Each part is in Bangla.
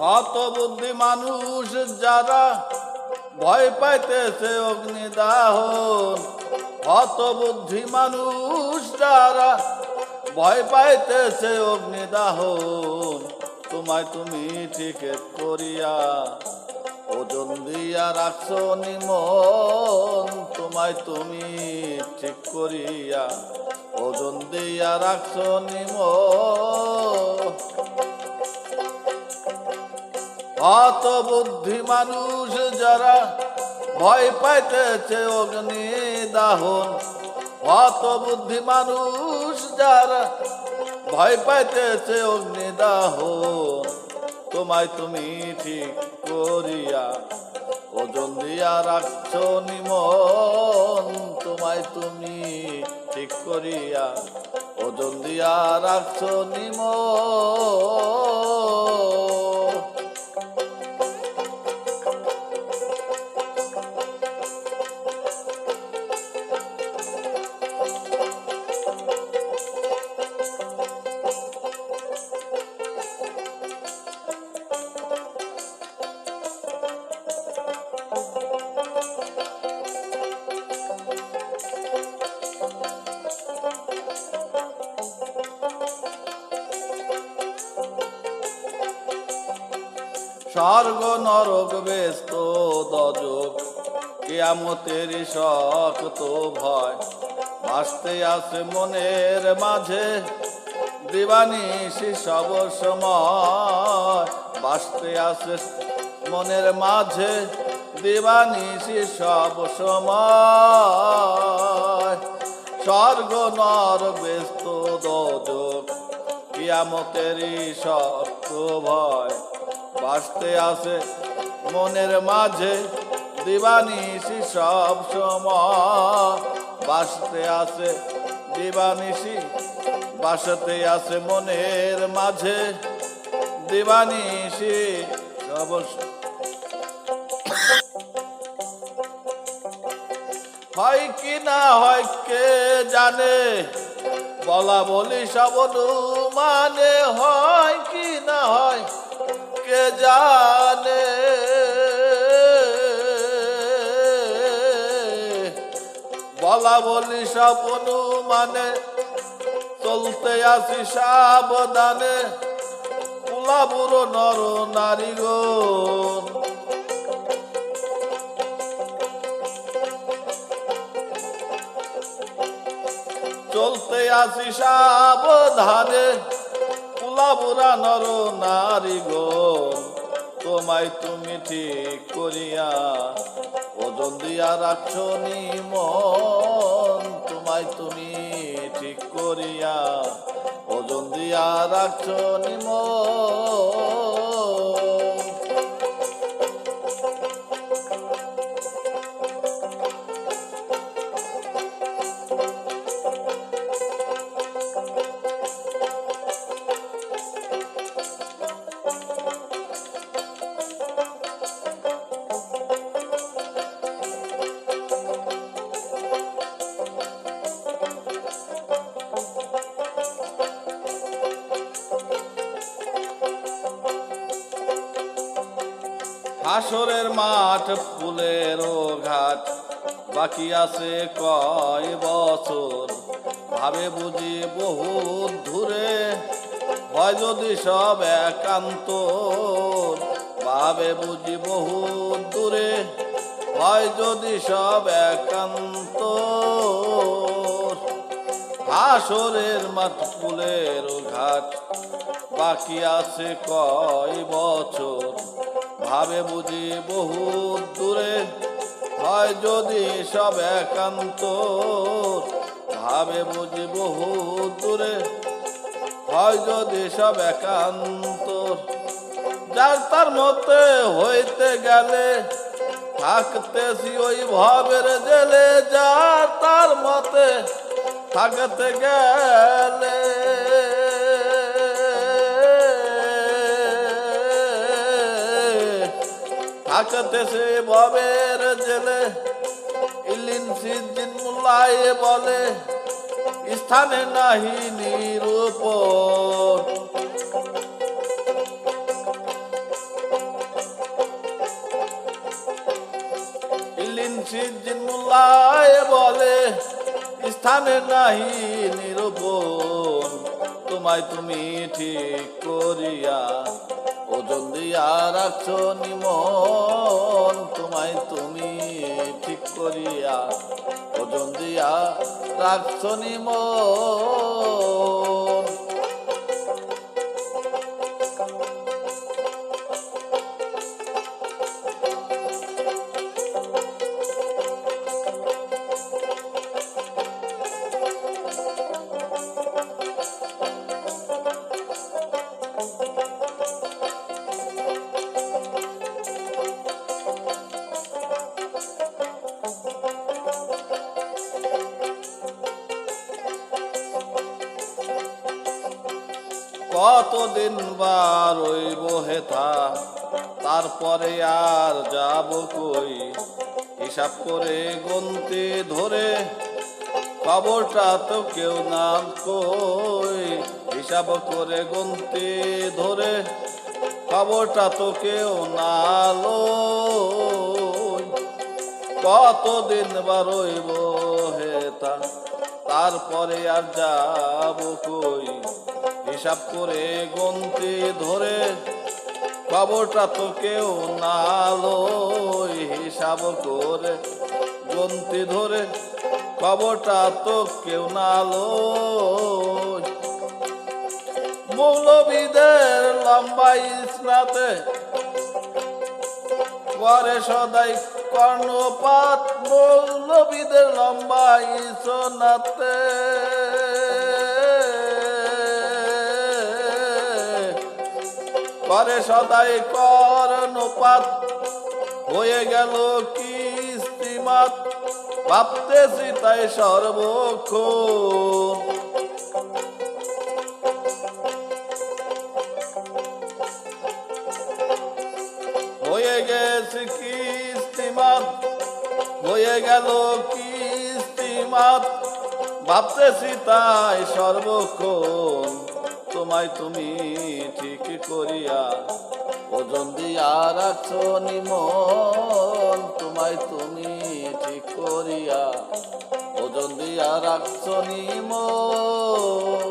হত বুদ্ধি মানুষ যারা ভয় পাইতেছে অগ্নিদাহন, হত বুদ্ধি মানুষ যারা ভয় পাইতেছে অগ্নিদাহন, তোমায় তুমি ঠিক করিয়া ওজন দিয়া রাখছো নিমন, তোমায় তুমি ঠিক করিয়া ওজন দিয়া রাখছো নিমন। হত বুদ্ধি মানুষ যারা ভয় পাইতেছে অগ্নিদাহন, হত বুদ্ধি মানুষ যারা ভয় পাইতেছে অগ্নিদাহন, তোমায় তুমি ঠিক করিয়া ওজন দিয়া রাখছো নিমন, তোমায় তুমি ঠিক করিয়া ওজন দিয়া রাখছো নিমন। স্বর্গ নরক ব্যস্ত দজক কিয়ামতের শক্ত ভয়, ভাসতে আছে মনের মাঝে দিবানিশি সব সময়, ভাসতে আছে মনের মাঝে দিবানিশি সব সময়। স্বর্গ নরক ব্যস্ত দজক কিয়ামতের শক্ত ভয়, বাঁচতে আছে মনের মাঝে দিবানিশি সব সময়, বাঁচতে আছে দিবানিশি, বাসতে আছে মনের মাঝে দিবানিশি সব। হয় কি না হয় কে জানে, বলা বলি সব মানে, হয় কি না হয় কে জানে, বলা বলি সব মানে, চলতে আসি সাবধানে পুলা বুড়ো নর নারী গো। চলতে আসি সাবধানে পুলা বুড়া নর নারী গো, তোমায় তুমি ঠিক করিয়া ওজন দিয়া রাখছো নিমন, তোমায় তুমি ঠিক করিয়া ওজন দিয়া রাখছো নিমন। হাসরের মাঠ ফুলের ঘাট বাকি আছে কয় বছর, ভাবে বুঝি বহু দূরে হয় যদি সব একান্ত, ভাবে বুঝি বহু দূরে হয় যদি সব একান্ত। হাসরের মাঠ ফুলের ঘাট বাকি আছে কয় বছর, ভাবে বুঝি বহু দূরে হয় যদি সব একান্ত, ভাবে বুঝি বহু দূরে হয় যদি সব একান্ত। যার তার মতে হইতে গেলে থাকতেছি ওই ভাবের জেলে, যার তার মতে থাকতে গেলে থাকতেছে ভবের জেলে। ইলিন সিদ্দিন মুল্লাই বলে স্থানে নাহি নিরূপণ, স্থানে নাহি নিরূপণ, তোমায় তুমি ঠিক করিয়া ওজন দিয়া রাখছ নিমন, তোমায় তুমি ঠিক করিয়া ওজন দিয়া রাখছ নিমন। কতদিন বা রইব হেথা, তারপরে আর যাব কই, হিসাব করে গুনতে ধরে খবরটা তো কেউ না কই, হিসাব করে গুনতে ধরে খবরটা তো কেউ না লই। কতদিন বা রইব হেথা, তারপরে আর যাব কই, হিসাব করে গুনতে ধরে খবরটা তো কেউ না লই, হিসাব করে গুনতে ধরে খবরটা তো কেউ না লই। মৌলবীদের লম্বা ইসনাতে করে সদাই কর্ণপাত, মৌলবীদের লম্বা ইসনাতে করে সদাই কর্ণপাত, হয়ে গেল কিস্তিমাত, ভাবতেছি তাই সর্বক্ষণ। হয়ে গেছে কিস্তিমাত, হয়ে গেল কিস্তিমাত, ভাবতেছি তাই সর্বক্ষণ, তোমায় তুমি ঠিক করিয়া ওজন দিয়া রাখছ নিমন, তোমায় তুমি ঠিক করিয়া ওজন দিয়া রাখছ নিমন।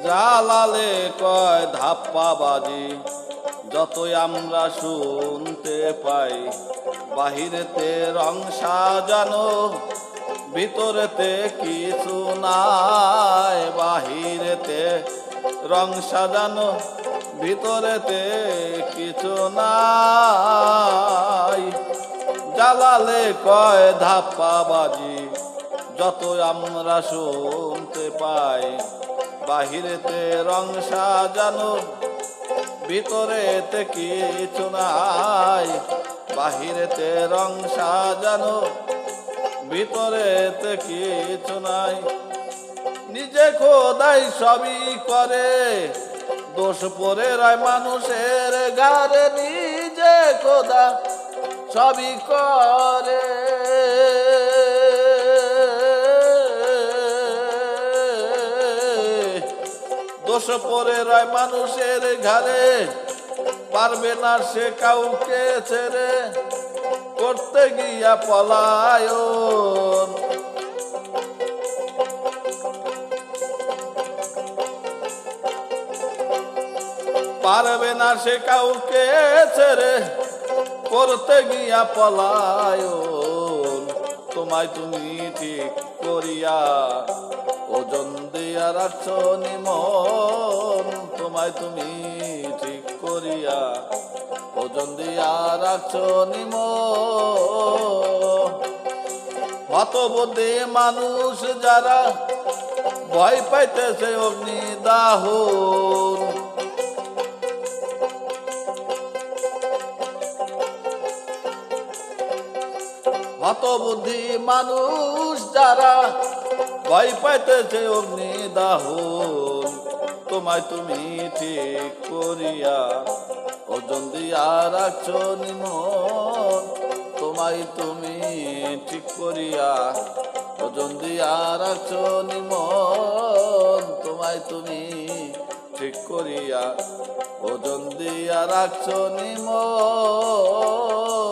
জালালে কয় ধাপ্পাবাজি, যতই আমরা শুনতে পাই, বাহিরেতে রং সাজানো ভিতরেতে কিছু নাই, বাহিরেতে রং সাজানো ভিতরেতে কিছু নাই। জালালে কয় ধাপ্পাবাজি, যতই আমরা শুনতে পাই, বাহিরেতে রং সাজানো ভিতরেতে কিছু নাই, বাহিরেতে রং সাজানো ভিতরেতে কিছু নাই। নিজে খোদাই সবই করে, দোষ পড়ে রয় মানুষের ঘাড়ে, নিজে খোদা সবই করে, দোষ পড়ে রয় মানুষের ঘাড়ে, পারবে না সে কাউকে ছেড়ে, করতে গিয়া পলায়ন। পারবে না সে কাউকে ছেড়ে, করতে গিয়া পলায়ন, তোমায় তুমি ঠিক করিয়া ওজন দিয়া রাখছ নিমন, তোমায় তুমি ঠিক করিয়া ওজন দিয়া রাখছ নিমন। হতবুদ্ধি মানুষ যারা ভয় পাইতেছে অগ্নিদাহন, হতবুদ্ধি মানুষ যারা ভয় পাইতেছে অগ্নিদাহন, তোমায় তুমি ঠিক করিয়া ওজন দিয়া রাখছ নিমন, তোমায় তুমি ঠিক করিয়া ওজন দিয়া রাখছ নিমন, তোমায় তুমি ঠিক করিয়া ওজন দিয়া রাখছ নিমন।